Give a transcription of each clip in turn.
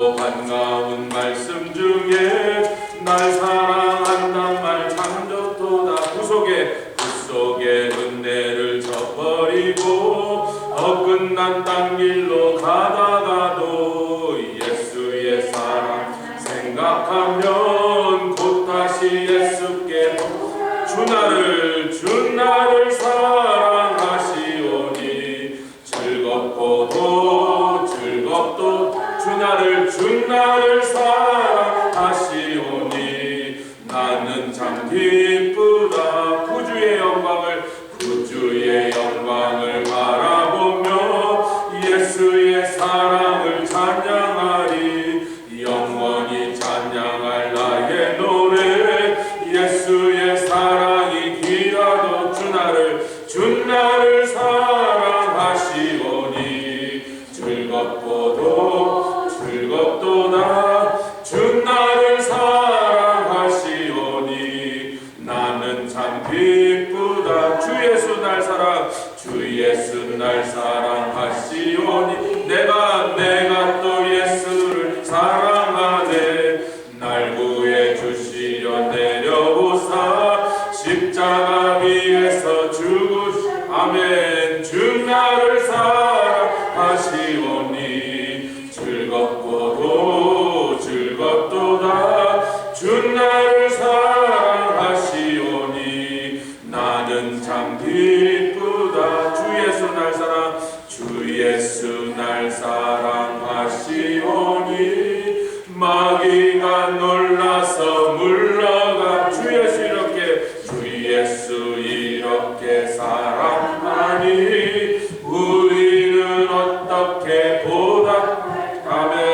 반가운 말씀 중에 날 사랑한단 말 참 좋도다. 그 속에 은혜를 저버리고 어긋난 딴 길로 가다가도 예수의 사랑 생각하면 곧 다시 예수께 주 나를 사랑하시오니 즐겁고도 주 나를 사랑하시오니 나는 참 기쁘다. 구주의 영광을 바라보며 예수의 사랑을 찬양하리. 영원히 찬양할 나의 노래 예수의 사랑이 귀하도 주 나를 사랑하시오니 즐겁도다 주 나를 사랑하시오니 나는 참 기쁘다. 주 예수 날 사랑하시오니 내가 또 예수를 사랑하네. 날 구해 주시려 내려오사 십자가 위에서 아멘. 주 나를 사랑하시오니 즐겁도다 주 나를 사랑하시오니 나는 참 기쁘다. 주 예수 날 사랑하시오니 마귀가 놀라서 물러가. 주 예수 이렇게 사랑하니 우리는 어떻게 보답하면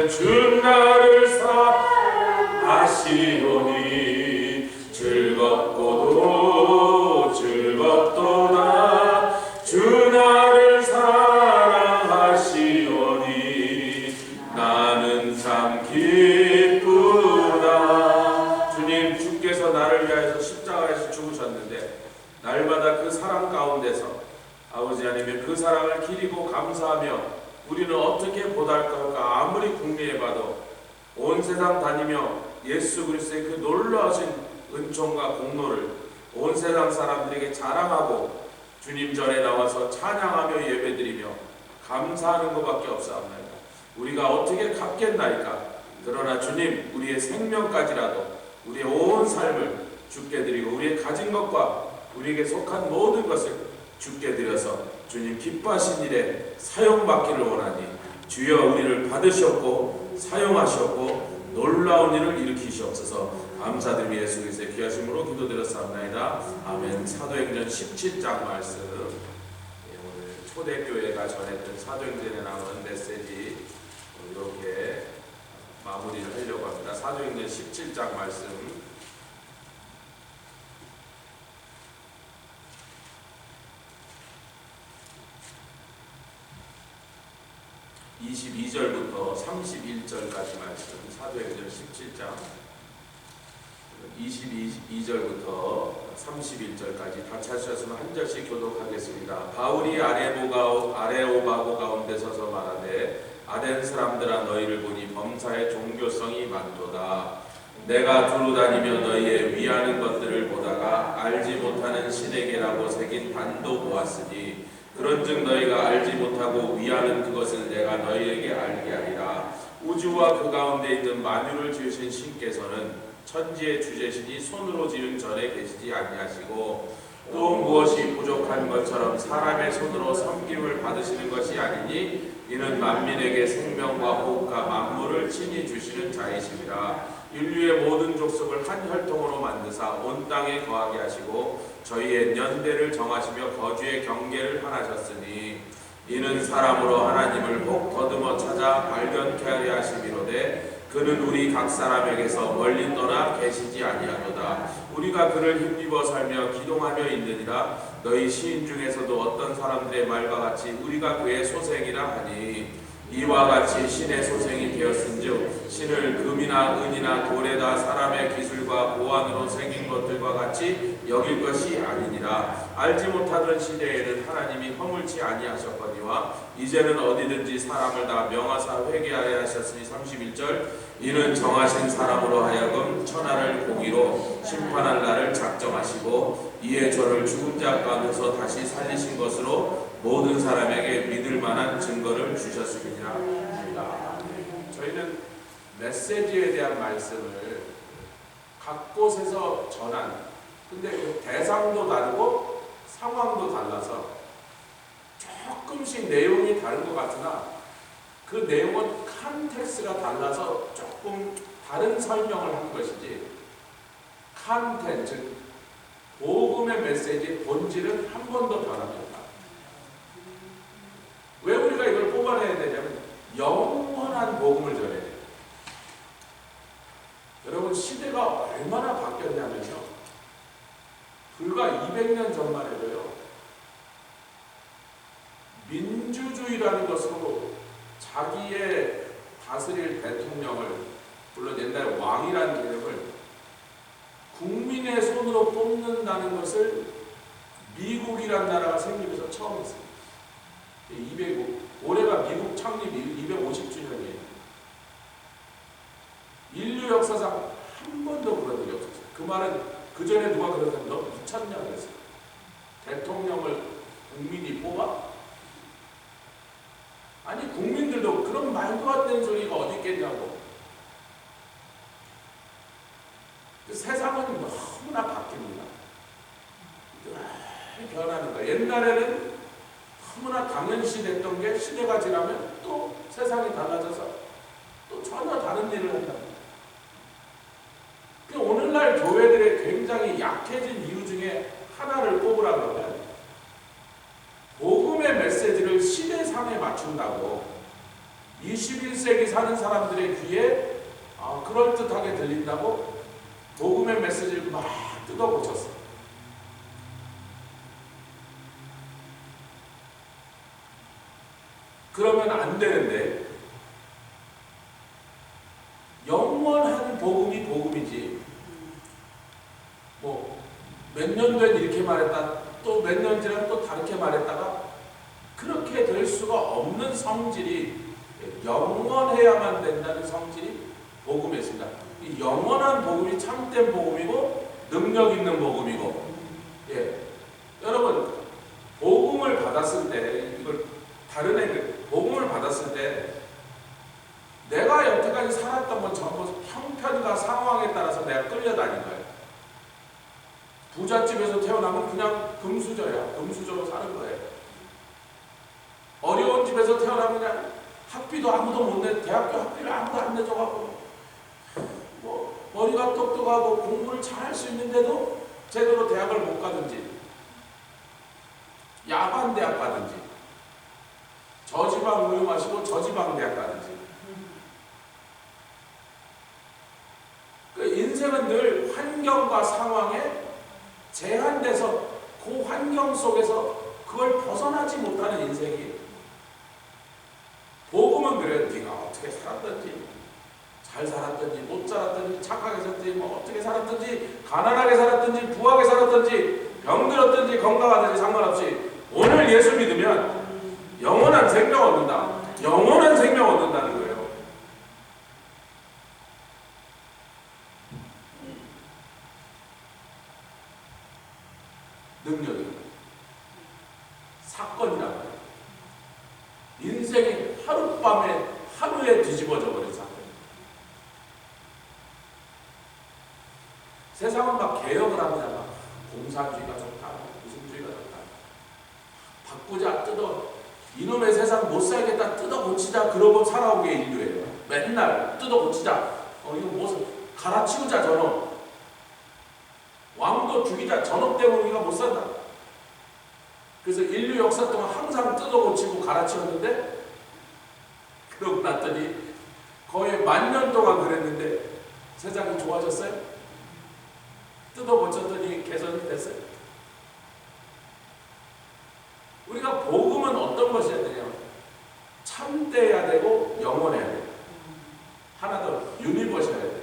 주 나를 사랑하시오니 즐겁도다 주 나를 사랑하시오니 나는 참 기쁘다. 주님, 주께서 나를 위하여서 십자가에서 죽으셨는데 날마다 그 사랑 가운데서 아버지 하나님의 그 사랑을 기리고 감사하며 우리는 어떻게 보달까. 아무리 궁리해봐도 온 세상 다니며 예수 그리스도의 그 놀라우신 은총과 공로를 온 세상 사람들에게 자랑하고 주님 전에 나와서 찬양하며 예배드리며 감사하는 것밖에 없사옵나이다. 우리가 어떻게 갚겠나이까. 그러나 주님, 우리의 생명까지라도 우리의 온 삶을 주께 드리고 우리의 가진 것과 우리에게 속한 모든 것을 주께 드려서 주님 기뻐하신 일에 사용받기를 원하니 주여 우리를 받으셨고 사용하셨고 놀라운 일을 일으키시옵소서. 감사드리며 예수 그리스도의 귀하심으로 기도드렸사옵나이다. 아멘. 사도행전 17장 말씀, 오늘 초대교회가 전했던 사도행전에 나오는 메시지 이렇게 마무리를 하려고 합니다. 사도행전 17장 말씀 22절부터 31절까지 말씀, 사도행전 17장 22절부터 31절까지 다 찾으셨으면 한 절씩 교독하겠습니다. 바울이 아레오바고 가운데 서서 말하되 아덴 사람들아 너희를 보니 범사의 종교성이 많도다. 내가 두루 다니며 너희의 위하는 것들을 보다가 알지 못하는 신에게라고 새긴 단도 보았으니 그런즉 너희가 알지 못하고 위하는 그것을 내가 너희에게 알게 하리라. 우주와 그 가운데 있는 만유를 지으신 신께서는 천지의 주제시니 손으로 지은 전에 계시지 아니하시고 또 무엇이 부족한 것처럼 사람의 손으로 섬김을 받으시는 것이 아니니 이는 만민에게 생명과 호흡과 만물을 친히 주시는 자이심이라. 인류의 모든 족속을 한 혈통으로 만드사 온 땅에 거하게 하시고 저희의 연대를 정하시며 거주의 경계를 하나셨으니 이는 사람으로 하나님을 혹 더듬어 찾아 발견케 하려 하심이로되 그는 우리 각 사람에게서 멀리 떠나 계시지 아니하도다. 우리가 그를 힘입어 살며 기동하며 있느니라. 너희 시인 중에서도 어떤 사람들의 말과 같이 우리가 그의 소생이라 하니 이와 같이 신의 소생이 되었은즉 신을 금이 금이나 은이나 돌에다 사람의 기술과 고안으로 생긴 것들과 같이 여길 것이 아니니라. 알지 못하던 시대에는 하나님이 허물지 아니하셨거니와 이제는 어디든지 사람을 다 명하사 회개하여 하셨으니 31절 이는 정하신 사람으로 하여금 천하를 공의로 심판할 날을 작정하시고 이에 저를 죽은 자 가운데서 다시 살리신 것으로 모든 사람에게 믿을 만한 증거를 주셨음이니라. 저희는 메시지에 대한 말씀을 각 곳에서 전한, 근데 그 대상도 다르고 상황도 달라서 조금씩 내용이 다른 것 같으나 그 내용은 컨텍스트가 달라서 조금 다른 설명을 한 것이지, 컨텐츠, 즉 복음의 메시지의 본질은 한 번도 변하지 않다. 왜 우리가 이걸 뽑아내야 되냐면 영원한 복음을 전해야 돼요. 여러분, 시대가 얼마나 바뀌었냐면요, 불과 200년 전만 해도요, 민주주의라는 것으로 자기의 다스릴 대통령을, 물론 옛날에 왕이라는 개념을 국민의 손으로 뽑는다는 것을 미국이라는 나라가 생기면서 처음 했습니다. 올해가 미국 창립 250주년이에요. 인류 역사상 한 번도 그런 일이 없었어요. 그 말은 그 전에 누가 그러면 너 미쳤냐 그랬어요. 대통령을 국민이 뽑아? 아니, 국민들도 그런 말도 안 되는 소리가 어디 있겠냐고. 세상은 너무나 바뀝니다. 변하는 거예요. 옛날에는 너무나 당연시 됐던 게 시대가 지나면 또 세상이 달라져서 또 전혀 다른 일을 한다. 오늘날 교회들의 굉장히 약해진 이유 중에 하나를 꼽으라 그러면 복음의 메시지를 시대상에 맞춘다고 21세기 사는 사람들의 귀에 그럴듯하게 들린다고 복음의 메시지를 막 뜯어고쳤어. 그러면 안 되는데, 영원한 복음이 복음이지, 뭐 몇 년 된 이렇게 말했다, 또 몇 년 지나면 또 다르게 말했다가 그렇게 될 수가 없는 성질이, 영원해야만 된다는 성질이 복음에 있습니다. 이 영원한 복음이 참된 복음이고 능력 있는 복음이고, 여러분, 복음을 받았을 때, 이걸 다른 애들 복음을 받았을 때 내가 여태까지 살았던 건 전부 형편과 상황에 따라서 내가 끌려다닌 거예요. 부잣집에서 태어나면 그냥 금수저야. 금수저로 사는 거예요. 어려운 집에서 태어나면 그냥 학비도 아무도 못 내, 대학교 학비를 아무도 안 내줘가고, 뭐 머리가 똑똑하고 공부를 잘할 수 있는데도 제대로 대학을 못 가든지, 야간 대학 가든지, 저지방 우유 마시고 저지방 대학 가든지. 그 인생은 늘 환경과 상황에 제한돼서 그 환경 속에서 그걸 벗어나지 못하는 인생이에요. 복음은 그래요. 네가 어떻게 살았든지, 잘 살았든지, 못 살았든지, 착하게 살았든지, 뭐 어떻게 살았든지, 가난하게 살았든지, 부하게 살았든지, 병들었든지, 건강하든지 상관없이 오늘 예수 믿으면 영원한 생명 얻는다. 영원한 생명 얻는다는 거예요. 능력이 사건이란 말이에요. 인생이 하룻밤에, 하루에 뒤집어져 버린 사건. 세상은 막 개혁을 합니다. 공산주의가 좋다, 무슨주의가 좋다, 바꾸자, 뜯어, 이놈의 세상 못 살겠다, 뜯어 고치자, 그러고 살아온 게 인류예요. 맨날 뜯어 고치자, 이거 뭐 갈아치우자, 저놈, 왕도 죽이자, 저놈 때문에 우리가 못 산다. 그래서 인류 역사 동안 항상 뜯어 고치고 갈아치웠는데, 그러고 났더니 거의 10,000년 동안 그랬는데 세상이 좋아졌어요? 뜯어 고쳤더니 개선이 됐어요? 우리가 복음은 어떤 것이어야 되냐? 참돼야 되고 영원해야 돼요. 하나 더 유니버셔야 돼.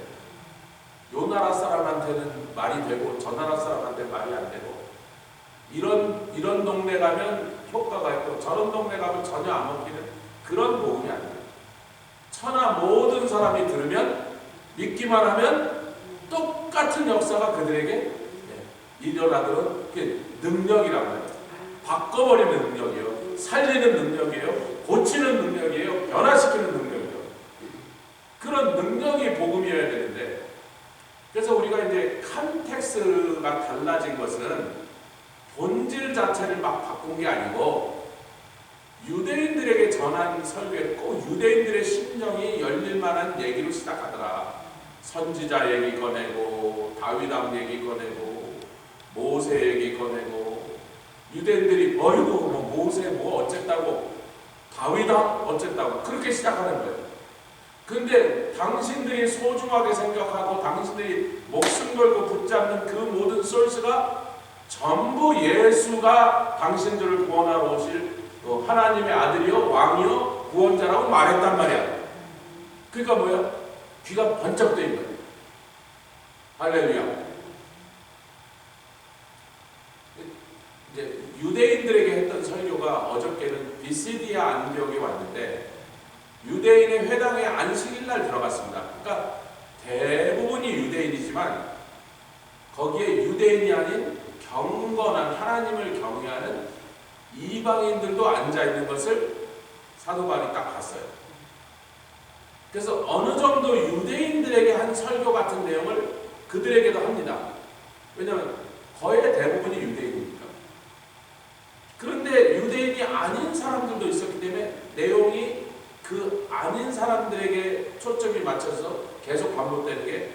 요 나라 사람한테는 말이 되고 저 나라 사람한테 말이 안 되고 이런 동네 가면 효과가 있고 저런 동네 가면 전혀 안 먹히는 그런 복음이 아니에요. 천하 모든 사람이 들으면 믿기만 하면 똑같은 역사가 그들에게 일어나도록 능력이라고 해요. 바꿔버리는 능력이에요. 살리는 능력이에요. 고치는 능력이에요. 변화시키는 능력이에요. 그런 능력이 복음이어야 되는데, 그래서 우리가 이제 컨텍스트가 달라진 것은 본질 자체를 막 바꾼 게 아니고 유대인들에게 전한 설교에 꼭 유대인들의 심령이 열릴 만한 얘기로 시작하더라. 선지자 얘기 꺼내고 다윗왕 얘기 꺼내고 모세 얘기 꺼내고 유대인들이 어이구 뭐 모세 뭐 어쨌다고 다윗왕 어쨌다고 그렇게 시작하는 거예요. 근데 당신들이 소중하게 생각하고 당신들이 목숨 걸고 붙잡는 그 모든 소스가 전부 예수가 당신들을 구원하러 오실 하나님의 아들이요 왕이요 구원자라고 말했단 말이야. 그러니까 뭐야? 귀가 번쩍 뜨인 거야. 할렐루야. 이제 유대인들에게 했던 설교가 어저께는 비시디아 안디옥에 왔는데 유대인의 회당에 안식일날 들어갔습니다. 그러니까 대부분이 유대인이지만 거기에 유대인이 아닌 경건한 하나님을 경외하는 이방인들도 앉아있는 것을 사도 바울이 딱 봤어요. 그래서 어느 정도 유대인들에게 한 설교 같은 내용을 그들에게도 합니다. 왜냐하면 거의 대부분이 유대인이니까. 그런데 유대인이 아닌 사람들도 있었기 때문에 내용이 그 아닌 사람들에게 초점이 맞춰서 계속 반복되는 게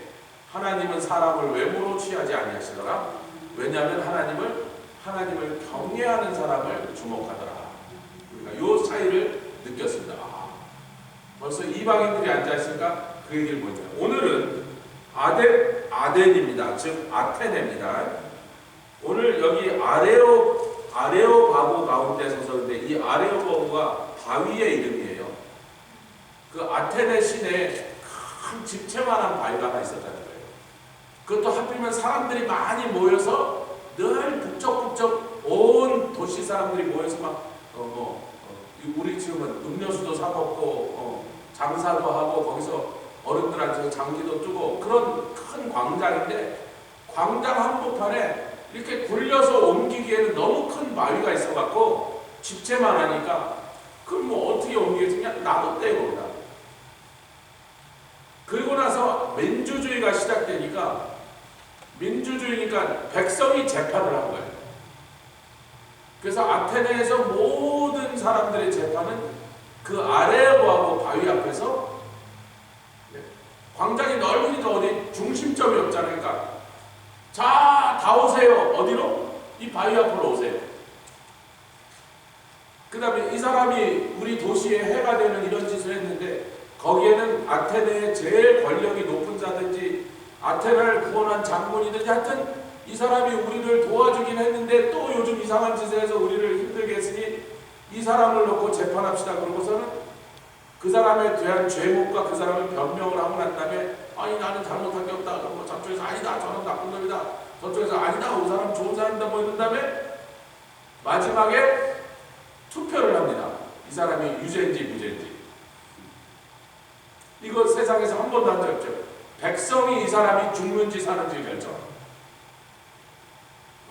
하나님은 사람을 외모로 취하지 아니하시더라. 왜냐하면 하나님을 경외하는 사람을 주목하더라. 우리가 요 차이를 느꼈습니다. 벌써 이방인들이 앉아있으니까 그 얘기를 뭐냐. 오늘은 아덴입니다. 즉 아테네입니다. 오늘 여기 아레오바고 가운데 서서인데 이 아레오바고가 바위의 이름이에요. 그 아테네 시내에 큰 집채만한 바위가 하나 있었다는 거예요. 그것도 하필이면 사람들이 많이 모여서 늘 북적북적 온 도시 사람들이 모여서 막 우리 지금은 음료수도 사 먹고 장사도 하고 거기서 어른들한테 장기도 뜨고 그런 큰 광장인데 광장 한복판에 이렇게 굴려서 옮기기에는 너무 큰 바위가 있어갖고 집채만 하니까 그럼 뭐 어떻게 옮기겠지? 그냥 놔뒀대요 거기다. 그리고 나서 민주주의가 시작되니까 민주주의니까 백성이 재판을 한 거예요. 그래서 아테네에서 모든 사람들의 재판은 그 아레오바고 바위 앞에서 광장이 넓으니까 어디 중심점이 없잖아요. 그러니까 자, 다 오세요. 어디로? 이 바위 앞으로 오세요. 그 다음에 이 사람이 우리 도시에 해가 되는 이런 짓을 했는데 거기에는 아테네의 제일 권력이 높은 자든지 아테네를 구원한 장군이든지 하여튼 이 사람이 우리를 도와주긴 했는데 또 요즘 이상한 짓을 해서 우리를 힘들게 했으니 이 사람을 놓고 재판합시다. 그러고서는 그 사람에 대한 죄목과 그 사람을 변명을 하고 난 다음에 아니 나는 잘못한 게 없다. 그러고 저쪽에서 아니다. 저는 나쁜 놈이다. 저쪽에서 아니다. 그 사람 좋은 사람이다. 뭐 이런 다음에 마지막에 투표를 합니다. 이 사람이 유죄인지 무죄인지. 이거 세상에서 한 번도 한 적 없죠. 백성이 이 사람이 죽는지 사는지 결정.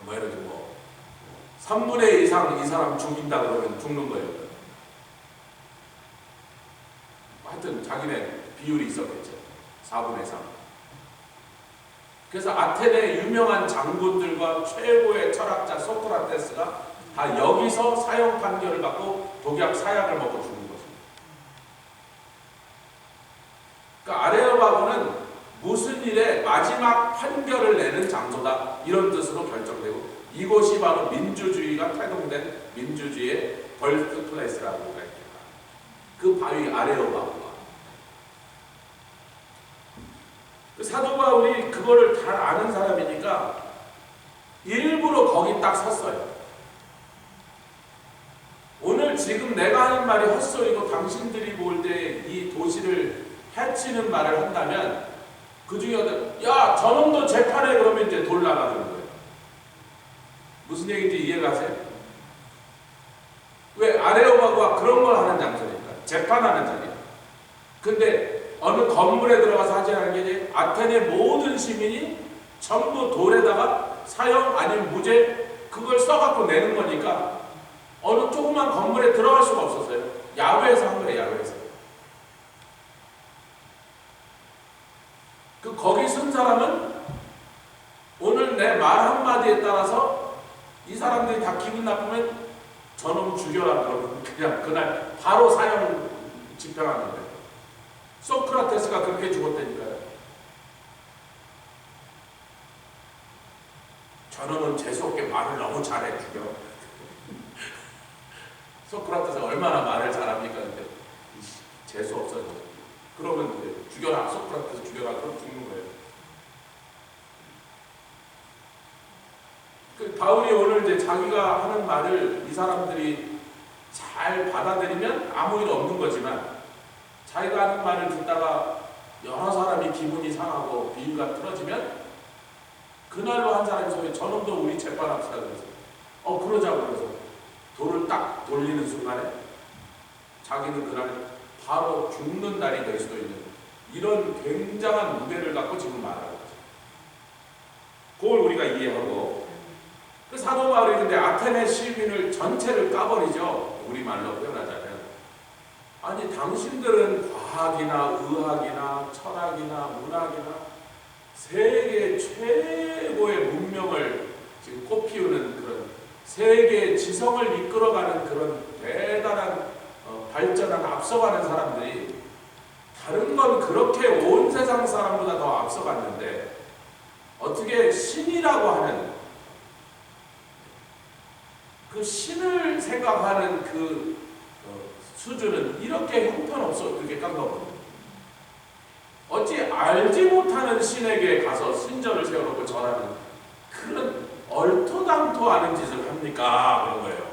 뭐 예를 들어 3분의 1 이상 이 사람 죽인다 그러면 죽는 거예요. 하여튼 자기네 비율이 있었겠죠. 4분의 3. 그래서 아테네 유명한 장군들과 최고의 철학자 소크라테스가 다 여기서 사형 판결을 받고 독약 사약을 먹고 죽은 거죠. 그러니까 아레오바고는 무슨 일에 마지막 판결을 내는 장소다 이런 뜻으로 결정되고 이곳이 바로 민주주의가 태동된 민주주의의 벌스 플레이스라고 합니다. 그 바위 아레오바고가 사도 바울이 그거를 다 아는 사람이니까 일부러 거기 딱 섰어요. 오늘 지금 내가 하는 말이 헛소리고 당신들이 볼 때 이 도시를 해치는 말을 한다면 그 중에 어떤 야 저놈도 재판해 그러면 이제 돌 나가는 거예요. 무슨 얘기인지 이해가세요? 왜 아레오바고가 그런 걸 하는 장소니까 재판하는 자리야. 근데 어느 건물에 들어가서 하지 않은 게 아테네 모든 시민이 전부 돌에다가 사형 아니면 무죄 그걸 써갖고 내는 거니까 어느 조그만 건물에 들어갈 수가 없었어요. 야외에서 한 거예요. 야외에서. 그 거기 쓴 사람은 오늘 내 말 한마디에 따라서 이 사람들이 다 기분 나쁘면 저놈 죽여라 그러면 그냥 그날 바로 사형 집행하는 거예요. 소크라테스가 그렇게 죽었다니까요. 저놈은 재수없게 말을 너무 잘해 죽여. 소크라테스가 얼마나 말을 잘합니까? 근데 재수없어져. 그러면 이제 죽여라. 소크라테스 죽여라. 그럼 죽는 거예요. 그 바울이 오늘 이제 자기가 하는 말을 이 사람들이 잘 받아들이면 아무 일 없는 거지만 자기가 하는 말을 듣다가 여러 사람이 기분이 상하고 비유가 틀어지면 그날로 한 사람이 소리 저놈도 우리 재판합시다 그래서 그러자고 그래서 돌을 딱 돌리는 순간에 자기는 그날 바로 죽는 날이 될 수도 있는 이런 굉장한 무게를 갖고 지금 말하는 거죠. 그걸 우리가 이해하고 그 사도 바울이 근데 아테네 시민을 전체를 까버리죠. 우리말로 표현하자면 아니 당신들은 과학이나 의학이나 철학이나 문학이나 세계 최고의 문명을 지금 꽃피우는 그런 세계의 지성을 이끌어가는 그런 대단한 발전한 앞서가는 사람들이 다른 건 그렇게 온 세상 사람보다 더 앞서갔는데 어떻게 신이라고 하는 그 신을 생각하는 그 수준은 이렇게 형편없어 그렇게 깜깜합니다. 어찌 알지 못하는 신에게 가서 신전을 세워놓고 절하는 그런 얼토당토 않은 짓을 합니까? 그런 거예요.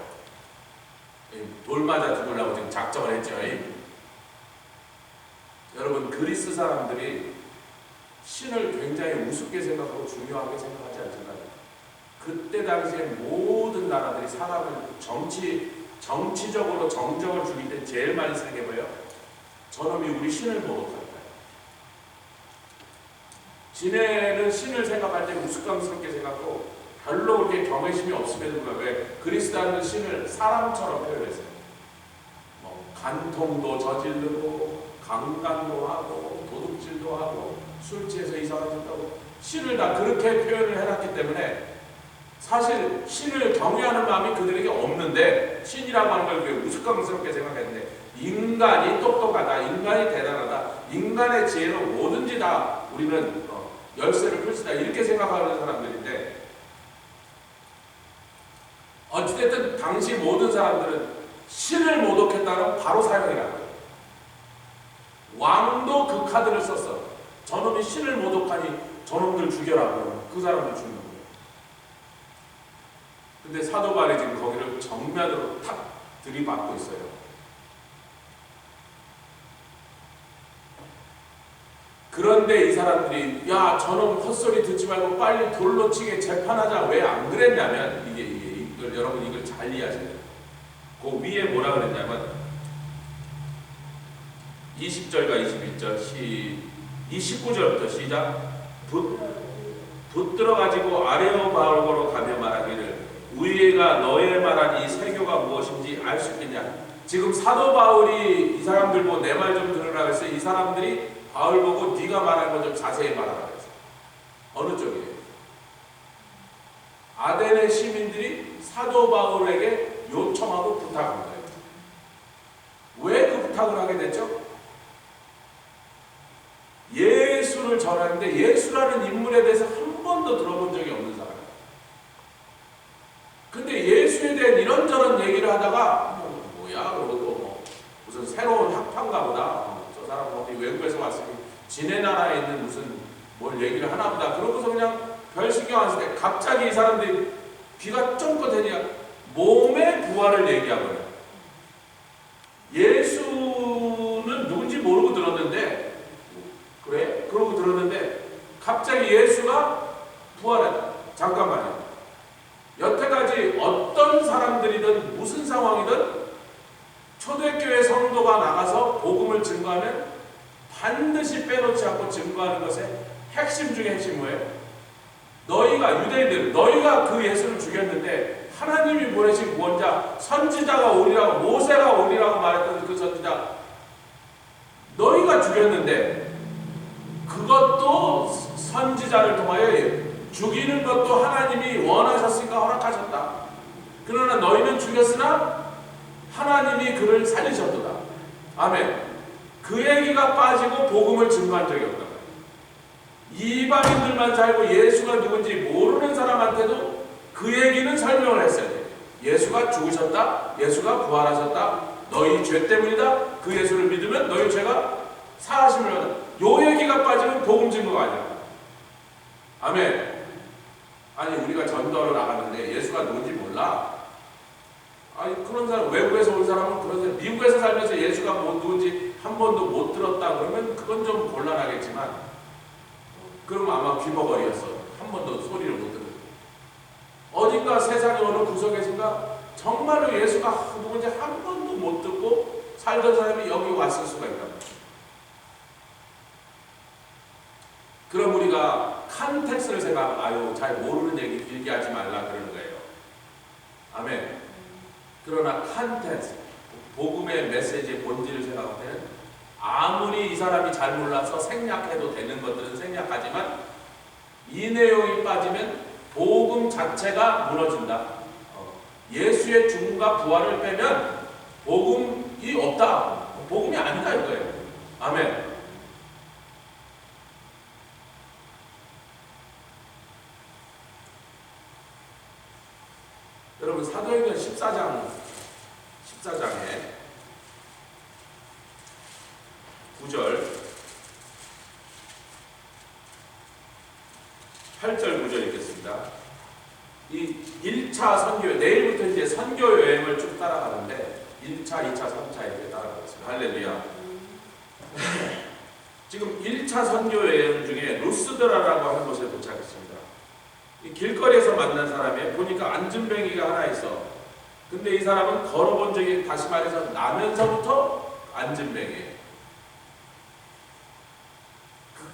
돌 맞아 죽으려고 지금 작정을 했죠. 여러분 그리스 사람들이 신을 굉장히 우습게 생각하고 중요하게 생각하지 않잖아요. 그때 당시에 모든 나라들이 사람을 정치적으로 정적을 죽일 때 제일 많이 생각해봐요. 저놈이 우리 신을 모독한다. 지네는 신을 생각할 때 우스꽝스럽게 생각하고 별로 그렇게 경외심이 없음에도 불구하고 왜 그리스도는 신을 사람처럼 표현했어요. 간통도 저지르고 강간도 하고 도둑질도 하고 술 취해서 이상한 짓도 하고 신을 다 그렇게 표현을 해놨기 때문에 사실 신을 경외하는 마음이 그들에게 없는데 신이라고 하는 걸 우스꽝스럽게 생각했는데 인간이 똑똑하다, 인간이 대단하다, 인간의 지혜로 뭐든지 다 우리는 열쇠를 풀 수 있다 이렇게 생각하는 사람들인데 어찌됐든 당시 모든 사람들은 신을 모독했다는 바로 사형이라는 거예요. 왕도 그 카드를 썼어. 저놈이 신을 모독하니 저놈들 죽여라 그러면 그 사람들 죽는 거예요. 근데 사도 바울이 지금 거기를 정면으로 탁 들이받고 있어요. 그런데 이 사람들이 야 저놈 헛소리 듣지 말고 빨리 돌로 치게 재판하자 왜 안 그랬냐면 이걸 여러분 이걸 잘 이해하셔야 돼요. 그 위에 뭐라 그랬냐면 20절과 21절 29절부터 시작 붙들어가지고 아레오바고로 가며 말하기를 우리가 너의 말한 이 세교가 무엇인지 알 수 있겠냐. 지금 사도 바울이 이 사람들 보고 내 말 좀 들으라 했어요. 이 사람들이 바울 보고 네가 말한 거 좀 자세히 말하라 했어요. 어느 쪽이에요? 아테네 시민들이 사도 바울에게 요청하고 부탁한 거예요. 왜 그 부탁을 하게 됐죠? 예수를 전하는데 예수라는 인물에 대해서 한 번도 들어본 적이 없는 사람. 근데 예수에 대한 이런저런 얘기를 하다가 뭐야 그러고 무슨 새로운 학파인가 보다. 저 사람 어디 외국에서 왔으니 지네 나라에 있는 무슨 뭘 얘기를 하나 보다. 그러고서 그냥 별 신경 안 쓸 때 갑자기 이 사람들이 귀가 쫑긋하니까 몸의 부활을 얘기하거든요. 예수는 누군지 모르고 들었는데 갑자기 예수가 부활했다. 잠깐만요. 여태까지 어떤 사람들이든 무슨 상황이든 초대교회 성도가 나가서 복음을 증거하면 반드시 빼놓지 않고 증거하는 것의 핵심 중에 핵심 뭐예요? 너희가 유대인들, 너희가 그 예수를 죽였는데 하나님이 보내신 구원자 선지자가 오리라고, 모세가 오리라고 말했던 그 선지자 너희가 죽였는데 그것도 선지자를 통하여 죽이는 것도 하나님이 원하셨으니까 허락하셨다. 그러나 너희는 죽였으나 하나님이 그를 살리셨도다. 아멘. 그 얘기가 빠지고 복음을 증거한 적이 없다. 이방인들만 살고 예수가 누군지 모르는 사람한테도 그 얘기는 설명을 했어야 돼요. 예수가 죽으셨다. 예수가 부활하셨다. 너희 죄 때문이다. 그 예수를 믿으면 너희 죄가 사하심을 받아. 요 얘기가 빠지면 복음 증거가 아니야. 아멘. 아니 우리가 전도하러 나가는데 예수가 누군지 몰라. 아니 그런 사람, 외국에서 온 사람은 그런 사람, 미국에서 살면서 예수가 뭐 누군지 한 번도 못 들었다 그러면 그건 좀 곤란하겠지만, 그럼 아마 귀머거리였어. 한 번도 소리를 못 듣고. 어딘가 세상의 어느 구석에선가 정말로 예수가 누군지 한 번도 못 듣고 살던 사람이 여기 왔을 수가 있다. 그럼 우리가 컨텍스트를 생각하면 아유 잘 모르는 얘기 길게 하지 말라 그러는 거예요. 아멘. 그러나 컨텍스트, 복음의 메시지의 본질을 생각할 때는 아무리 이 사람이 잘 몰라서 생략해도 되는 것들은 생략하지만 이 내용이 빠지면 복음 자체가 무너진다. 예수의 죽음과 부활을 빼면 복음이 없다. 복음이 아니다 이거예요. 아멘. 여러분 사도행전 14장에 9절 8절 9절 읽겠습니다. 이 1차 선교, 내일부터 이제 선교 여행을 쭉 따라가는데 1차, 2차, 3차 이렇게 따라가겠습니다. 할렐루야. 지금 1차 선교 여행 중에 루스드라라고 하는 곳에 도착했습니다. 이 길거리에서 만난 사람이 보니까 안진뱅이가 하나 있어. 근데 이 사람은 걸어본 적이, 다시 말해서 나면서부터 안진뱅이에요.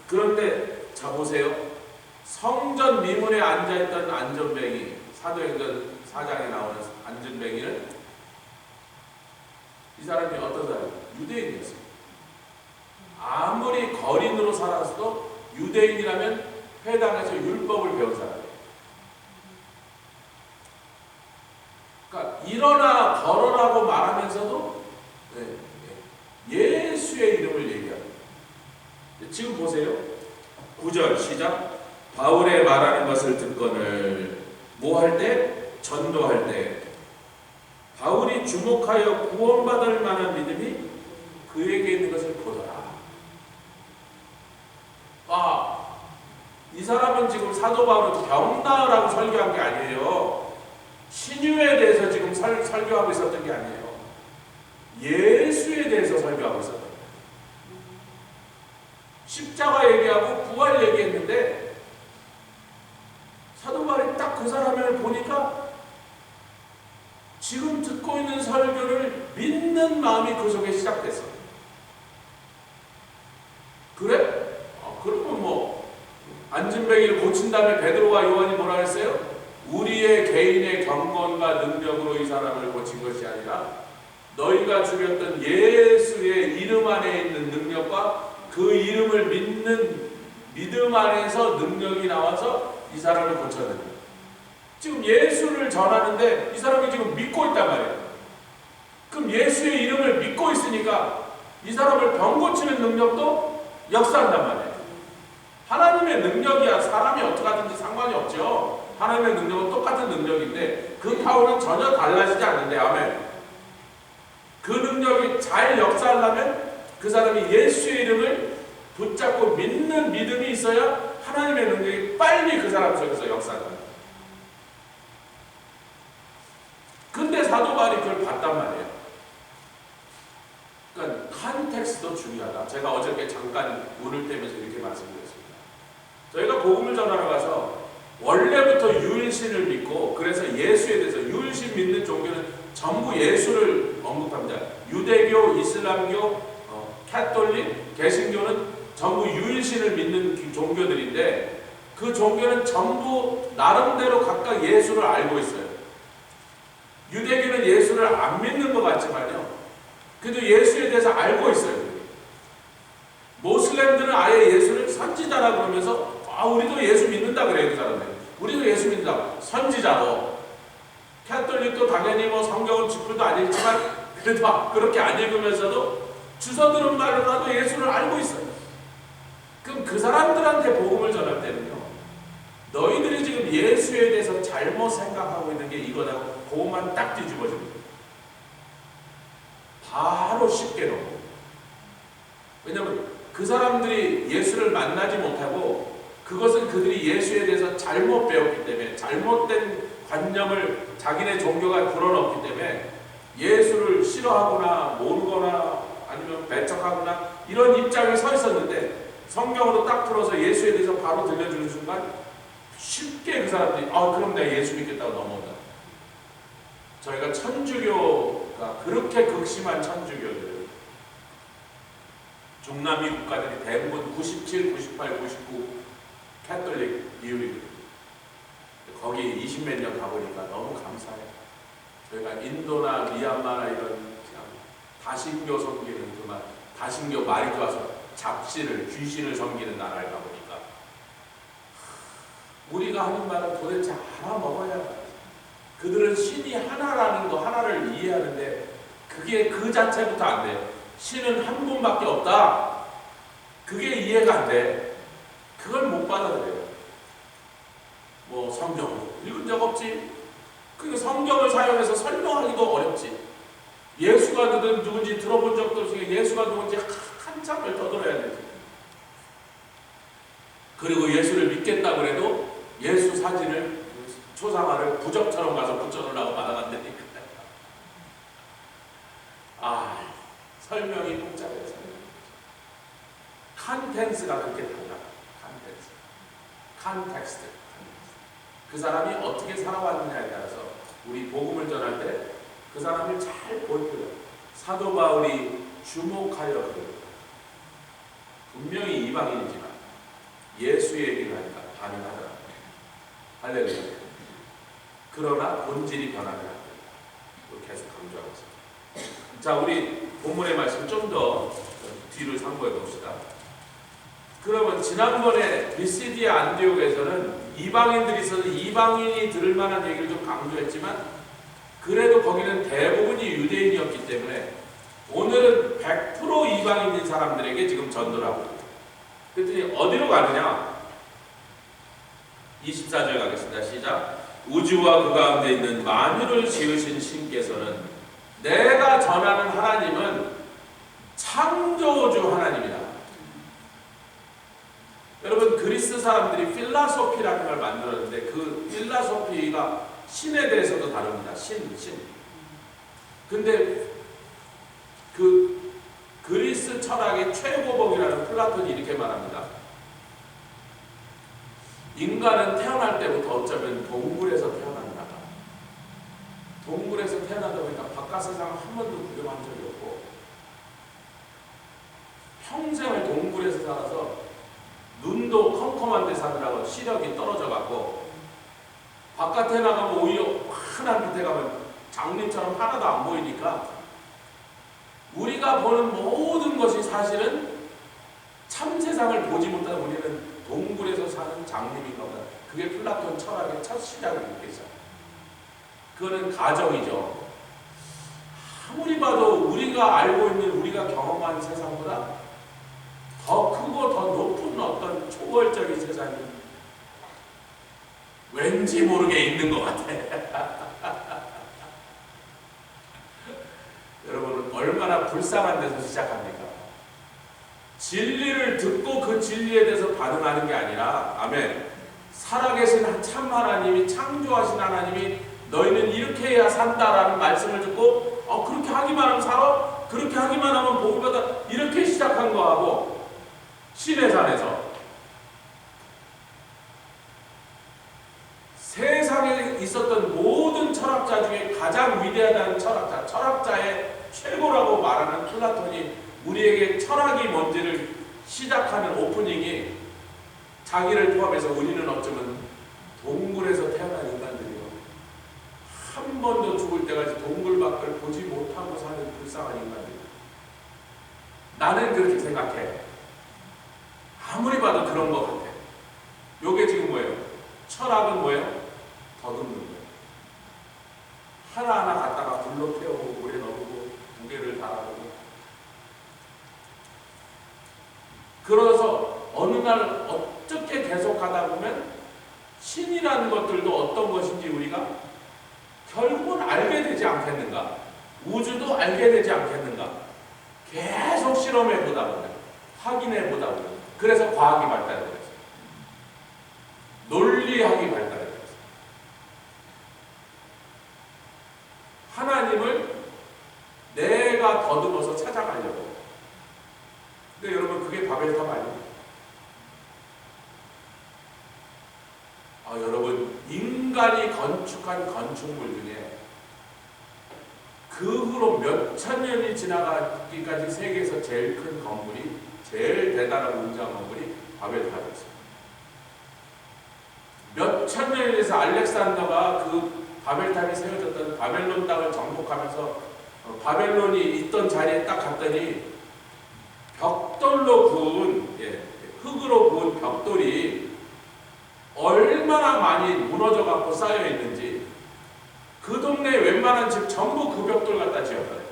그런데 자 보세요. 성전 미문에 앉아있던 안전뱅이, 사도행전 4장에 나오는 안전뱅이는 이 사람이 어떤 사람이에요? 유대인이었어요. 아무리 거린으로 살았어도 유대인이라면 회당에서 율법을 배운 사람이에요. 그러니까 일어나 걸어라고 말하면서도 예수의 이름을 얘기합니다. 지금 보세요. 9절 시작. 바울의 말하는 것을 듣거늘 뭐 할 때? 전도할 때 바울이 주목하여 구원받을 만한 믿음이 그에게 있는 것을 보더라. 이 사람은 지금 사도 바울은 병나으라고 설교한 게 아니에요. 신유에 대해서 지금 설교하고 있었던 게 아니에요. 예수에 대해서 설교하고 있었던 거예요. 십자가 얘기하고 부활 얘기했는데 사도 바울이 딱 그 사람을 보니까 지금 듣고 있는 설교를 믿는 마음이 그 속에 시작됐어요. 그래? 그러면 뭐 안진뱅이를 고친 다음에 베드로와 요한이 뭐라 했어요? 우리의 개인의 경건과 능력으로 이 사람을 고친 것이 아니라 너희가 죽였던 예수의 이름 안에 있는 능력과 그 이름을 믿는 믿음 안에서 능력이 나와서 이 사람을 고쳤는데, 지금 예수를 전하는데 이 사람이 지금 믿고 있단 말이에요. 그럼 예수의 이름을 믿고 있으니까 이 사람을 병 고치는 능력도 역사한단 말이에요. 하나님의 능력이야 사람이 어떻게 하든지 상관이 없죠. 하나님의 능력은 똑같은 능력인데 그 파워는 전혀 달라지지 않는데, 아멘. 그 능력이 잘 역사하려면 그 사람이 예수의 이름을 붙잡고 믿는 믿음이 있어야 하나님의 능력이 빨리 그 사람 속에서 역사한다. 근데 사도 바울이 그걸 봤단 말이에요. 그러니까 컨텍스트도 중요하다. 제가 어저께 잠깐 문을 떼면서 이렇게 말씀드렸습니다. 저희가 복음을 전하러 가서 원래부터 유일신을 믿고, 그래서 예수에 대해서, 유일신 믿는 종교는 전부 예수를 언급합니다. 유대교, 이슬람교, 캐톨릭, 개신교는 전부 유일신을 믿는 종교들인데, 그 종교는 전부 나름대로 각각 예수를 알고 있어요. 유대교는 예수를 안 믿는 것 같지만요, 그래도 예수에 대해서 알고 있어요. 모슬렘들은 아예 예수를 선지자라 그러면서 우리도 예수 믿는다 그래요. 그 사람들 우리도 예수 믿는다, 선지자로. 캐톨릭도 당연히 뭐 성경을 짚을도 안 읽지만 그래도 그렇게 안 읽으면서도 주워 들은 말로라도 예수를 알고 있어요. 그럼 그 사람들한테 복음을 전할 때는요, 너희들이 지금 예수에 대해서 잘못 생각하고 있는 게 이거라고 그것만 딱 뒤집어줍니다. 바로 쉽게 놓고. 왜냐하면 그 사람들이 예수를 만나지 못하고, 그것은 그들이 예수에 대해서 잘못 배웠기 때문에, 잘못된 관념을 자기네 종교가 불어넣기 때문에 예수를 싫어하거나 모르거나 아니면 배척하거나 이런 입장에 서 있었는데, 성경으로 딱 풀어서 예수에 대해서 바로 들려주는 순간 쉽게 그 사람들이 그럼 내가 예수 믿겠다고 넘어온다. 저희가 천주교가 그렇게 극심한 천주교들, 중남미 국가들이 대부분 97, 98, 99 캐톨릭 비율이거든요. 거기 20몇 년 가보니까 너무 감사해요. 저희가 인도나 미얀마나 이런 다신교 섬기는, 그만 다신교 말이 좋아서 잡신을, 귀신을 섬기는 나라를 가보니까 우리가 하는 말은 도대체 알아먹어야 해요. 그들은 신이 하나라는 거 하나를 이해하는데 그게 그 자체부터 안 돼. 신은 한 분밖에 없다, 그게 이해가 안 돼. 그걸 못 받아들여요. 뭐 성경을 읽은 적 없지, 그 성경을 사용해서 설명하기도 어렵지, 예수가 누군지 들어본 적도 없이 예수가 누군지 한참을 떠들어야 되지. 그리고 예수를 믿겠다고 해도 예수 사진을, 초상화를 부적처럼 가서 붙여놓으려고 마당한다니까. 설명이 복잡해요. 컨텐츠가 그렇게 달라. 컨텍스트. 그 사람이 어떻게 살아왔느냐에 따라서 우리 복음을 전할 때 그 사람을 잘 볼 필요해요. 사도 바울이 주목하여 그래요. 분명히 이방인이지만 예수 얘기를 하니까 반응하더라. 할렐루야. 그러나 본질이 변하지 않는다. 계속 강조하고 있습니다. 자, 우리 본문의 말씀 좀 더 뒤를 참고해 봅시다. 그러면 지난번에 비시디아 안디옥에서는 이방인들이 있어서 이방인이 들을 만한 얘기를 좀 강조했지만, 그래도 거기는 대부분이 유대인이었기 때문에 오늘은 100% 이방인인 사람들에게 지금 전도를 하고 있어요. 그랬더니 어디로 가느냐? 24절 가겠습니다. 시작. 우주와 그 가운데 있는 만유를 지으신 신께서는, 내가 전하는 하나님은 창조주 하나님이다. 여러분, 그리스 사람들이 필라소피라는 걸 만들었는데 그 필라소피가 신에 대해서도 다릅니다. 신. 근데 그 그리스 철학의 최고봉이라는 플라톤이 이렇게 말합니다. 인간은 태어날 때부터 어쩌면 동굴에서 태어난다. 동굴에서 태어나다 보니까 바깥 세상을 한 번도 구경한 적이 없고, 평생을 동굴에서 살아서 눈도 컴컴한 데 사느라고 시력이 떨어져 갖고, 바깥에 나가면 오히려 환한 밑에 가면 장님처럼 하나도 안 보이니까 우리가 보는 모든 것이 사실은 참 세상을 보지 못하는 우리는 동굴에서 사는 장님인가 보다. 그게 플라톤 철학의 첫 시작을 있겠죠. 그거는 가정이죠. 아무리 봐도 우리가 알고 있는, 우리가 경험한 세상보다 더 크고 더 높은 어떤 초월적인 세상이 왠지 모르게 있는 것 같아. 여러분, 얼마나 불쌍한 데서 시작합니까? 진리를 듣고 그 진리에 대해서 반응하는 게 아니라, 아멘, 살아계신 참 하나님이, 창조하신 하나님이 너희는 이렇게 해야 산다라는 말씀을 듣고 그렇게 하기만 하면 살아? 그렇게 하기만 하면 복을받아? 이렇게 시작한 거하고, 신의 산에서 위대하다는 철학자, 철학자의 최고라고 말하는 플라톤이 우리에게 철학이 뭔지를 시작하는 오프닝이 자기를 포함해서 우리는 어쩌면 동굴에서 태어난 인간들이요. 한 번도 죽을 때까지 동굴 밖을 보지 못하고 사는 불쌍한 인간들. 나는 그렇게 생각해. 아무리 봐도 그런 것 같아. 요게 지금 뭐예요? 철학은 뭐예요? 더듬는 거예요. 하나하나 갖다가 불로 태우고 물에 넣고 무게를 달아보고. 그래서 어느 날 어떻게 계속 하다 보면 신이라는 것들도 어떤 것인지 우리가 결국은 알게 되지 않겠는가? 우주도 알게 되지 않겠는가? 계속 실험해 보다 보면, 확인해 보다 보면, 그래서 과학이 발달해 버렸어요. 논리학이 발달해 버렸어요. 하나님을 내가 더듬어서 찾아가려고. 근데 여러분, 그게 바벨탑 아니에요? 여러분, 인간이 건축한 건축물 중에 그 후로 몇천 년이 지나가기까지 세계에서 제일 큰 건물이, 제일 대단한 웅장한 건물이 바벨탑이었어요. 몇천 년에 대해서 알렉산더가 그 바벨탑이 세워졌던 바벨론 땅을 정복하면서 바벨론이 있던 자리에 딱 갔더니 벽돌로 구운, 흙으로 구운 벽돌이 얼마나 많이 무너져 갖고 쌓여 있는지 그 동네 웬만한 집 전부 그 벽돌 갖다 지었어요.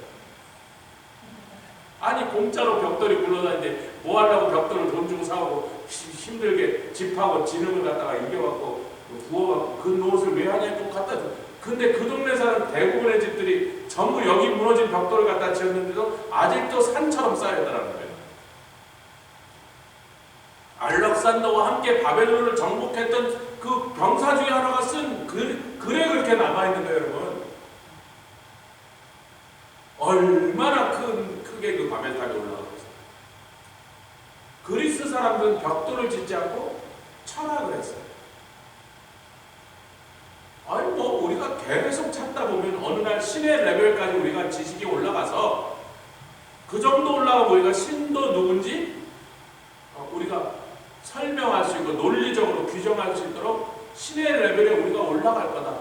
아니 공짜로 벽돌이 굴러다니는데 뭐 하려고 벽돌을 돈 주고 사오고 힘들게 집하고 지능을 갖다가 이겨갖고 부어갖고 그 노릇을 왜 하냐고 갖다 줘. 근데 그 동네 사람 대부분의 집들이 전부 여기 무너진 벽돌을 갖다 지었는데도 아직도 산처럼 쌓여있더라는 거예요. 알렉산더와 함께 바벨론을 정복했던 그 병사 중에 하나가 쓴 글에 그렇게 남아있는 거예요, 여러분. 얼마나 크게 그 바벨탑이 올라가고 있어요. 그리스 사람들은 벽돌을 짓지 않고 철학을 했어요. 아니 뭐 우리가 계속 찾다 보면 어느 날 신의 레벨까지 우리가 지식이 올라가서 그 정도 올라가고 우리가 신도 누군지 우리가 설명할 수 있고 논리적으로 규정할 수 있도록 신의 레벨에 우리가 올라갈 거다.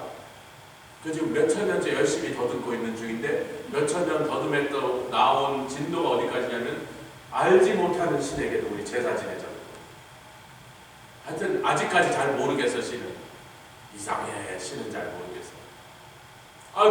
그 지금 몇천 년째 열심히 더듬고 있는 중인데 몇천 년 더듬했다 나온 진도가 어디까지냐면 알지 못하는 신에게도 우리 제사 지내자. 하여튼 아직까지 잘 모르겠어. 신은 이상해. 신은 잘 모르겠어.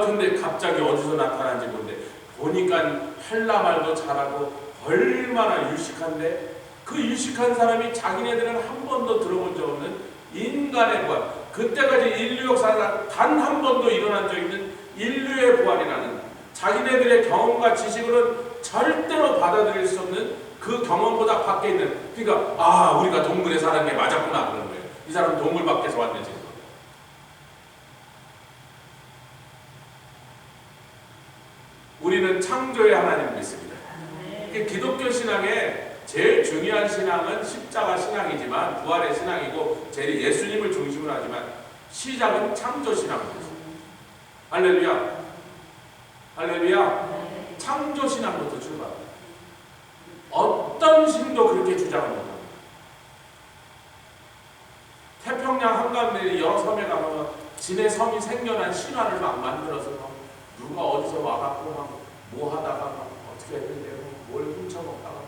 근데 갑자기 어디서 나타난지 모르는데 보니까 헬라말도 잘하고 얼마나 유식한데 그 유식한 사람이 자기네들은 한 번도 들어본 적 없는 인간의 부활, 그때까지 인류 역사가 단 한 번도 일어난 적 있는 인류의 부활이라는 자기네들의 경험과 지식으로는 절대로 받아들일 수 없는 그 경험보다 밖에 있는, 그러니까 우리가 동굴에 사는 게 맞았구나 그런 거예요. 이 사람은 동굴 밖에서 왔는지. 우리는 창조의 하나님을 믿습니다. 기독교 신앙에 제일 중요한 신앙은 십자가 신앙이지만 부활의 신앙이고 제일 예수님을 중심으로 하지만 시작은 창조 신앙입니다. 할렐루야. 할렐루야. 창조 신앙부터 출발합니다. 어떤 신도 그렇게 주장합니다. 태평양 한가운데 여러 섬에 가면 진의 섬이 생겨난 신화를 막 만들어서 누가 어디서 와갖고 뭐 하다가 어떻게 했는데 뭘 훔쳐먹다가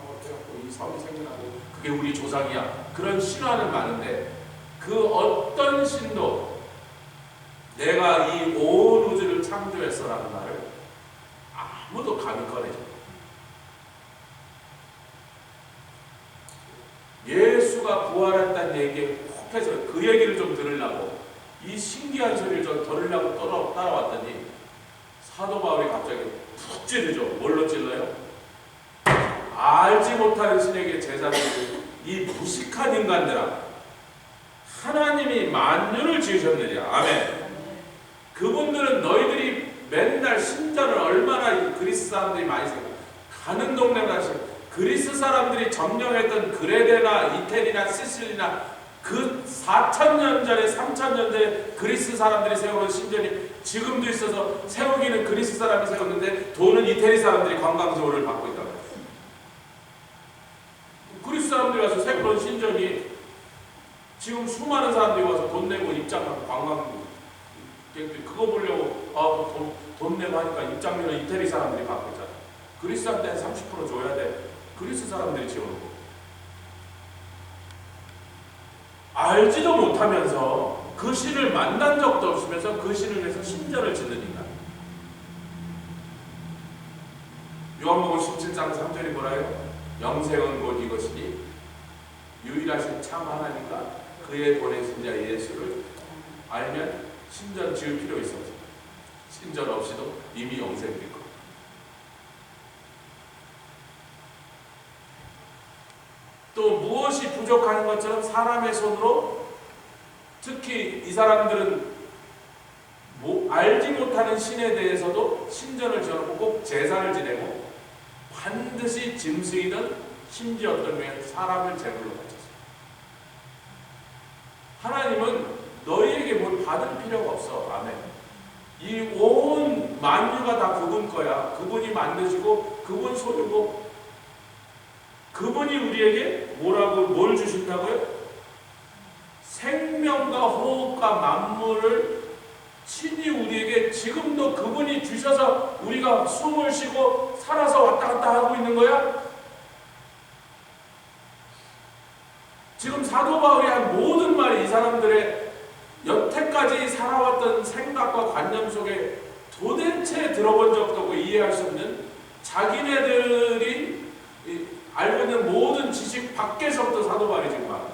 이 섬이 생겨나고 그게 우리 조상이야. 그런 신화는 많은데 그 어떤 신도 내가 이 온 우주를 창조했어라는 말을 아무도 감히 꺼내지 않아요. 예수가 부활했다는 얘기에 콕 해서 그 얘기를 좀 들으려고 이 신기한 소리를 좀 들으려고 따라왔더니 사도 바울이 갑자기 푹 찌르죠. 뭘로 찔러요? 알지 못하는 신에게 제사를 이 무식한 인간들아, 하나님이 만유를 지으셨느냐. 아멘. 그분들은 너희들이 맨날 신전을 얼마나 그리스 사람들이 많이 생겨 가는 동네마다 그리스 사람들이 점령했던 그레데나 이태리나 시실리나 그 4,000년 전에 3,000년 전에 그리스 사람들이 세워놓은 신전이 지금도 있어서 세우기는 그리스 사람이 세웠는데 돈은 이태리 사람들이 관광지원을 받고 있다고 해요. 그리스 사람들이 와서 세워놓은 신전이 지금 수많은 사람들이 와서 돈 내고 입장하고 관광객들 그거 보려고 돈 내고 하니까 입장료는 이태리 사람들이 받고 있잖아. 그리스 사람들한테 30% 줘야 돼. 그리스 사람들이 지원하고 알지도 못하면서 그 신을 만난 적도 없으면서 그 신을 위해서 신전을 짓는 인간. 요한복음 17장 3절이 뭐라요? 영생은 곧 이것이니 유일하신 참 하나님과 그의 보내신 자 예수를 알면 신전 지을 필요 있어서 신전 없이도 이미 영생된 것. 또 무엇이 부족한 것처럼 사람의 손으로 특히 이 사람들은 알지 못하는 신에 대해서도 신전을 지어놓고 꼭 제사를 지내고 반드시 짐승이든 심지어 어떤 경우에 사람을 제물로 바쳤어요. 하나님은 너희에게 뭘 받을 필요가 없어. 아멘. 이 온 만유가 다 그분 거야. 그분이 만드시고 그분 소유고 그분이 우리에게 뭘 주신다고요? 생명과 호흡과 만물을 친히 우리에게 지금도 그분이 주셔서 우리가 숨을 쉬고 살아서 왔다 갔다 하고 있는 거야? 지금 사도 바울이 한 모든 말이 이 사람들의 여태까지 살아왔던 생각과 관념 속에 도대체 들어본 적도 없고 이해할 수 없는 자기네들이 알고 있는 모든 지식 밖에서부터 사도 바울이 지금 말해요.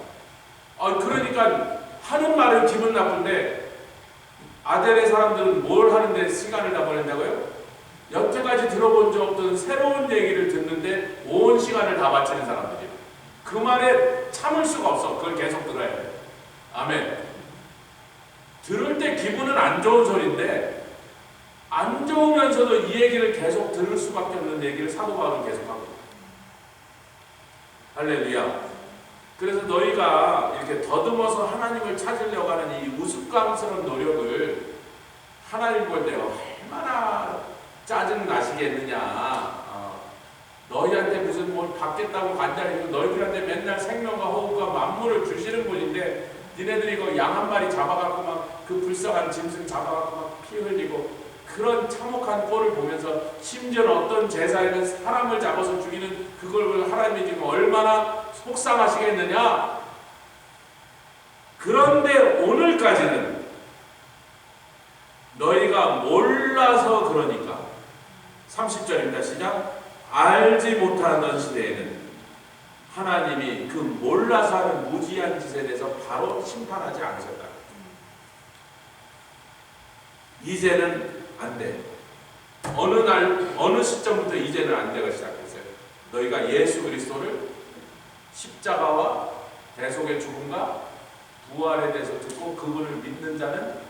그러니까 하는 말은 기분 나쁜데 아델의 사람들은 뭘 하는데 시간을 다 보낸다고요? 여태까지 들어본 적 없던 새로운 얘기를 듣는데 온 시간을 다 바치는 사람들이에요. 그 말에 참을 수가 없어. 그걸 계속 들어야 돼. 아멘. 들을 때 기분은 안 좋은 소리인데 안 좋으면서도 이 얘기를 계속 들을 수밖에 없는 얘기를 사도 바울은 계속하고 있어요. 할렐루야. 그래서 너희가 이렇게 더듬어서 하나님을 찾으려고 하는 이 우스꽝스러운 노력을 하나님 볼 때 얼마나 짜증 나시겠느냐. 너희한테 무슨 뭘 받겠다고 간다니고 너희들한테 맨날 생명과 호흡과 만물을 주시는 분인데 니네들이 그 양 한 마리 잡아갖고 막 그 불쌍한 짐승 잡아갖고 막 피 흘리고 그런 참혹한 꼴을 보면서 심지어는 어떤 제사에는 사람을 잡아서 죽이는 그걸 하나님이 지금 얼마나 속상하시겠느냐. 그런데 오늘까지는 너희가 몰라서 그러니까 30절입니다. 시작. 알지 못하던 시대에는 하나님이 그 몰라서 하는 무지한 짓에 대해서 바로 심판하지 않으셨다. 이제는 안 돼. 어느 시점부터 이제는 안 돼가 시작했어요. 너희가 예수 그리스도를 십자가와 대속의 죽음과 부활에 대해서 듣고 그분을 믿는 자는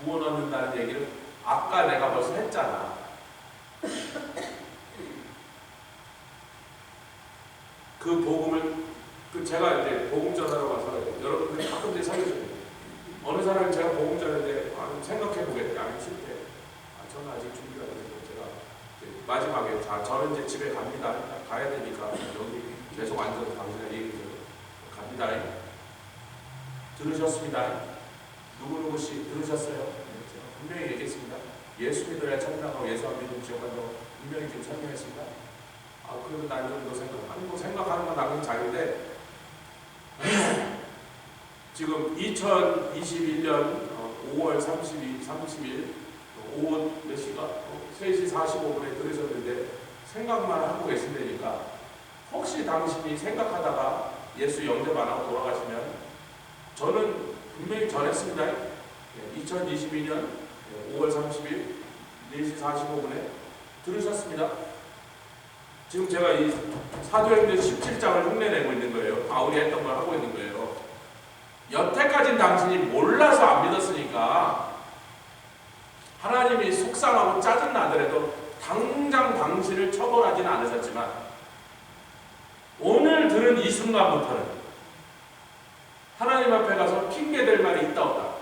구원 얻는다는 얘기를 아까 내가 벌써 했잖아. 그 복음을 제가 이제 복음 전하러 가서 여러분들이 가끔씩 살려줘요. 어느 사람이 제가 복음 전하는데 생각해 보겠다. 아니 실패. 저는 아직 준비가 안 돼서 제가 마지막에 저는 이제 집에 갑니다. 가야 되니까 여기 계속 앉아서 당신의 얘기 갑니다. 들으셨습니다. 누구누구씨 들으셨어요? 제가 분명히 얘기했습니다. 예수 믿어야 천당하고 예수 안 믿으면 지옥 간다고 분명히 지금 설명했습니다. 그래도 난 좀 더 생각하는 건 나는 자유인데 지금 2021년 5월 30일 오후 몇 시가? 3시 45분에 들으셨는데 생각만 하고 계신다니까 혹시 당신이 생각하다가 예수 영접 안 하고 돌아가시면 저는 분명히 전했습니다. 2022년 5월 30일 4시 45분에 들으셨습니다. 지금 제가 이 사도행전 17장을 흉내내고 있는 거예요. 바울이 했던 걸 하고 있는 거예요. 여태까지는 당신이 몰라서 안 믿었으니까 하나님이 속상하고 짜증나더라도 당장 당신을 처벌하지는 않으셨지만 오늘 들은 이 순간부터는 하나님 앞에 가서 핑계댈 말이 있다 없다.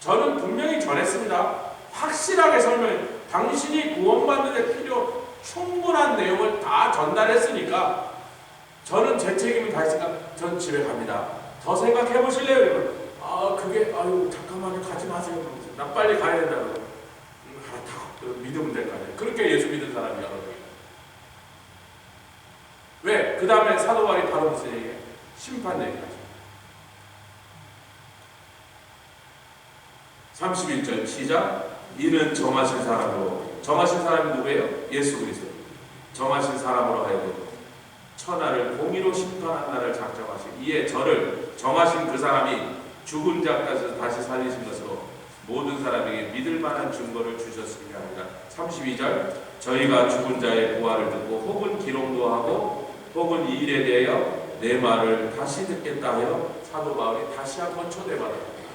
저는 분명히 전했습니다. 확실하게 설명해. 당신이 구원받는 데 필요 충분한 내용을 다 전달했으니까 저는 제 책임을 다했으니까 전 집에 갑니다. 더 생각해 보실래요? 여러분? 아유 잠깐만요, 가지 마세요. 나 빨리 가야 된다고. 알았다고 믿으면 될 거 아니에요. 그렇게 예수 믿은 사람이 여러 명이에요. 왜? 그 다음에 사도 바울이 바로 무슨 얘기예요? 심판 얘기하죠. 31절 시작. 이는 정하신 사람으로, 정하신 사람이 누구예요? 예수 그리스도. 정하신 사람으로 하여금 천하를 공의로 심판한 날을 작정하신 이에 저를 정하신 그 사람이 죽은 자 가운데서 다시 살리신 것으로 모든 사람에게 믿을 만한 증거를 주셨으리라 합니다. 32절 저희가 죽은 자의 부활을 듣고 혹은 기록도 하고 혹은 이 일에 대하여 내 말을 다시 듣겠다 하여 사도 바울이 다시 한번 초대받았습니다.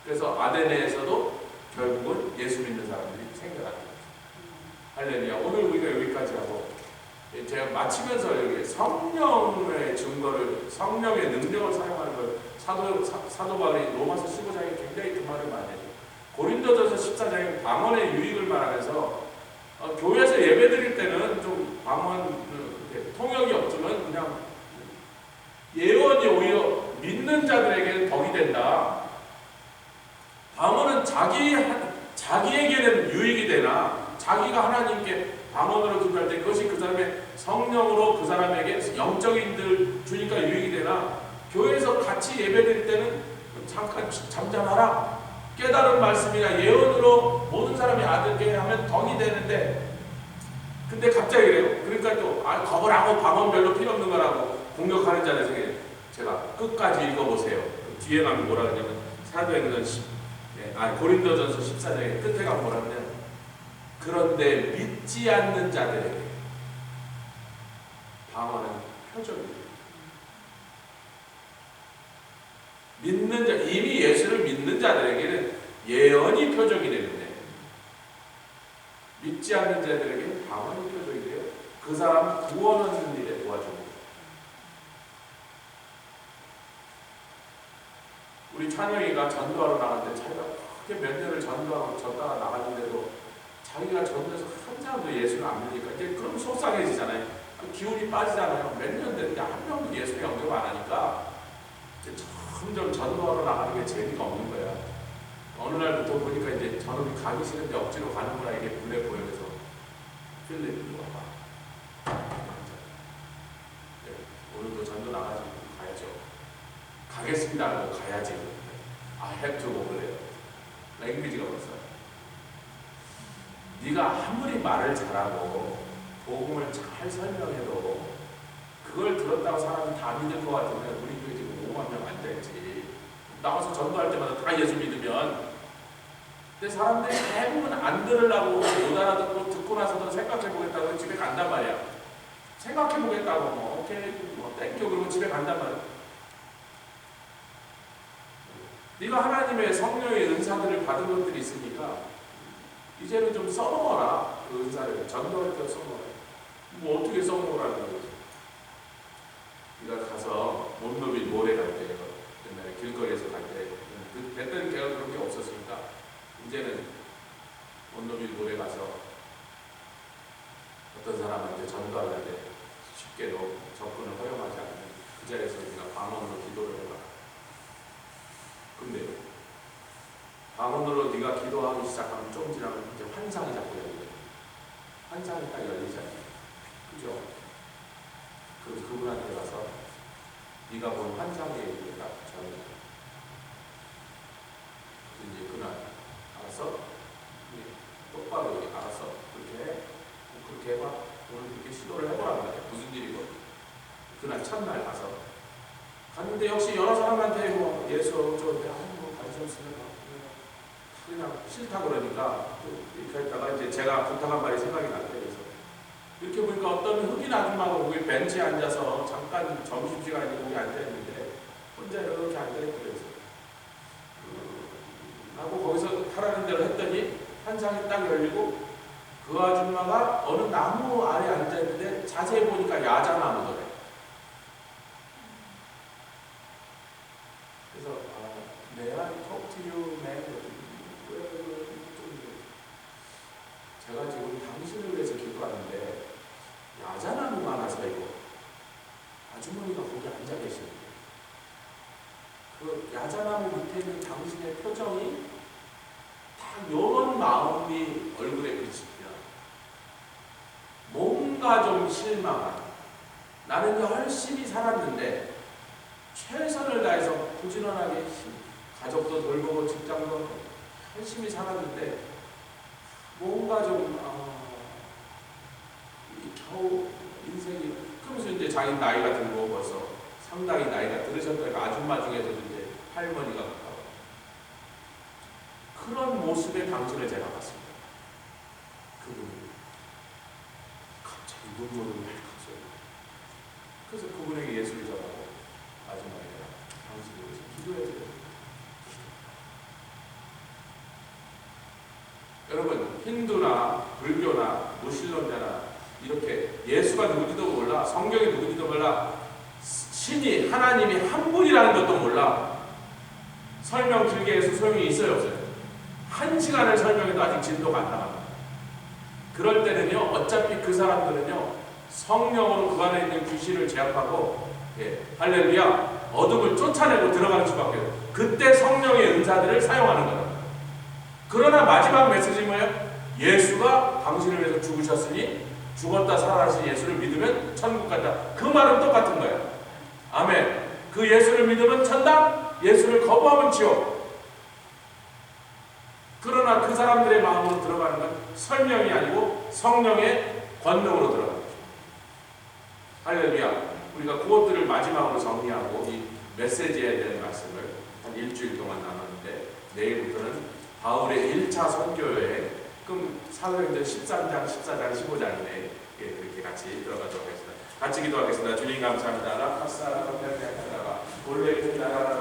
그래서 아데네에서도 결국은 예수 믿는 사람들이 생겨납니다. 할렐루야. 오늘 우리가 여기까지 하고 제가 마치면서 여기 성령의 증거를, 성령의 능력을 사용하는 걸 사도 바울이 로마서 15장에 굉장히 그 말을 많이 해요. 고린도전서 14장에 방언의 유익을 말하면서 교회에서 예배 드릴 때는 좀 방언 통역이 없지만 그냥 예언이 오히려 믿는 자들에게 덕이 된다. 방언은 자기에게는 유익이 되나 자기가 하나님께 방언으로 기도할 때 그것이 그 사람의 성령으로 그 사람에게 영적인 들 주니까 유익이 되나 교회에서 같이 예배드릴 때는 잠깐 잠잠하라. 깨달은 말씀이나 예언으로 모든 사람이 알게 하면 덕이 되는데 근데 갑자기 그래요. 그러니까 또 겁을 하고 방언 별로 필요 없는 거라고 공격하는 자들 중에 제가 끝까지 읽어보세요. 뒤에 가면 뭐라 그러냐면 사도행전 고린도전서 14장의 끝에 가면 뭐라 그러냐면 그런데 믿지 않는 자들에게 방언은 표적이에요. 믿는 자, 이미 예수를 믿는 자들에게는 예언이 표적이 되는데 믿지 않는 자들에게는 방언이 표적이 돼요. 그 사람 구원하는 일에 도와줍니다. 우리 찬영이가 전도하러 나갔는데 자기가 그렇게 몇 년을 전도하고 졌다가 나갔는데도 자기가 전도해서 한 사람도 예수를 안 믿으니까 이제 그럼 속상해지잖아요. 기운이 빠지잖아요. 몇 년 됐는데 한 명도 예수를 영접 안 하니까 점점 전도하러 나가는 게 재미가 없는 거야. 어느 날부터 보니까 이제 저놈이 가기 싫은데 억지로 가는구나 이게 눈에 보여서 필립 이리 와봐. 네, 오늘도 전도 나가지 가야죠. 가겠습니다 하고 가야지. I have to go 그래요. 랭귀지가 벌써. 네가 아무리 말을 잘하고 복음을 잘 설명해도 그걸 들었다고 사람이 다 믿을 것 같으면 우리 교회 지금 5만 명 앉아있지. 나와서 전도할 때마다 다 예수 믿으면 근데 사람들이 대부분 안 들으려고 못 알아듣고 듣고 나서도 생각해보겠다고 집에 간단 말이야. 생각해보겠다고 뭐 오케이 뭐 땡큐 그러고 집에 간단 말이야. 네가 하나님의 성령의 은사들을 받은 것들이 있으니까 이제는 좀 써먹어라. 그 은사를 전도할 때 써먹어라. 뭐 어떻게 써먹으라는 거지. 네가 가서 못노비 모래 갈 때, 옛날에 길거리에서 갈 때, 그때는 걔가 그런 게 없었으니까 이제는 못노비 모래 가서 어떤 사람한테 전도하는데 쉽게도 접근을 허용하지 않는 그 자리에서 네가 방언으로 기도를 해봐. 근데 방언으로 네가 기도하기 시작하면 좀 지나면 이제 환상이 자꾸 열리거든. 환상이 딱 열리잖아. 그죠? 그래서 그분한테 가서 네가 본 환상의 얘기를 딱 전해. 이제 그날 알았어? 똑바로 여기 알았어. 그렇게 해봐. 오늘 그렇게 시도를 해보란 말이야. 무슨 일이고. 그날 첫날 가서 갔는데 역시 여러 사람한테 뭐 예수 어쩌는데 뭐 관심 없으면 그냥 싫다 그러니까 또 이렇게 했다가 이제 제가 부탁한 말이 생각이 났대요. 그래서 이렇게 보니까 어떤 흑인 아줌마가 거기 벤치에 앉아서 잠깐 점심시간에 거기 앉아있는데 혼자 이렇게 앉아있고 그래서 하고 거기서 하라는 대로 했더니 환상이 딱 열리고 그 아줌마가 어느 나무 아래 앉아있는데 자세히 보니까 야자나무더래. 그래서 May I talk to you, man? 제가 지금 당신을 위해서 기도하는데 야자나무가 하나 서 있고 아주머니가 거기 앉아 계시는데 그 야자나무 밑에 있는 당신의 표정이 다 이런 마음이 얼굴에 비칩니다. 뭔가 좀 실망한, 나는 열심히 살았는데 최선을 다해서 부지런하게 가족도 돌보고 직장도 열심히 살았는데 뭔가 좀 겨우 인생이, 그러면서 이제 자기 나이가 들고 벌써 상당히 나이가 들으셨다니까 아줌마 중에서도 이제 할머니가 가까워. 그런 모습의 당신을 제가 봤습니다. 그분이 갑자기 눈물을 흘렸어요. 그래서 그분에게 예수를 전하고 아줌마에게 당신을 위해서 기도해드려요. 여러분, 힌두나 불교나 무신론자나 이렇게 예수가 누군지도 몰라, 성경이 누군지도 몰라, 신이 하나님이 한 분이라는 것도 몰라. 설명 길게 해서 소용이 있어요, 없어요? 1시간을 설명해도 아직 진도가 안 나갑니다. 그럴 때는요, 어차피 그 사람들은요, 성령으로 그 안에 있는 귀신을 제압하고, 할렐루야, 어둠을 쫓아내고 들어가는 수밖에 없어요. 그때 성령의 은사들을 사용하는 거예요. 그러나 마지막 메시지는 뭐예요? 예수가 당신을 위해서 죽으셨으니 죽었다 살아나신 예수를 믿으면 천국 간다. 그 말은 똑같은 거예요. 아멘. 그 예수를 믿으면 천당, 예수를 거부하면 지옥. 그러나 그 사람들의 마음으로 들어가는 건 설명이 아니고 성령의 권능으로 들어가는 거죠. 할렐루야. 우리가 그것들을 마지막으로 정리하고 이 메시지에 대한 말씀을 한 일주일 동안 나눴는데, 내일부터는 바울의 1차 선교여행, 그럼 사도행전 13장, 14장, 15장이네. 그렇게 같이 들어가도록 하겠습니다. 같이 기도하겠습니다. 주님 감사합니다. 라파사, 라파사, 올레 나라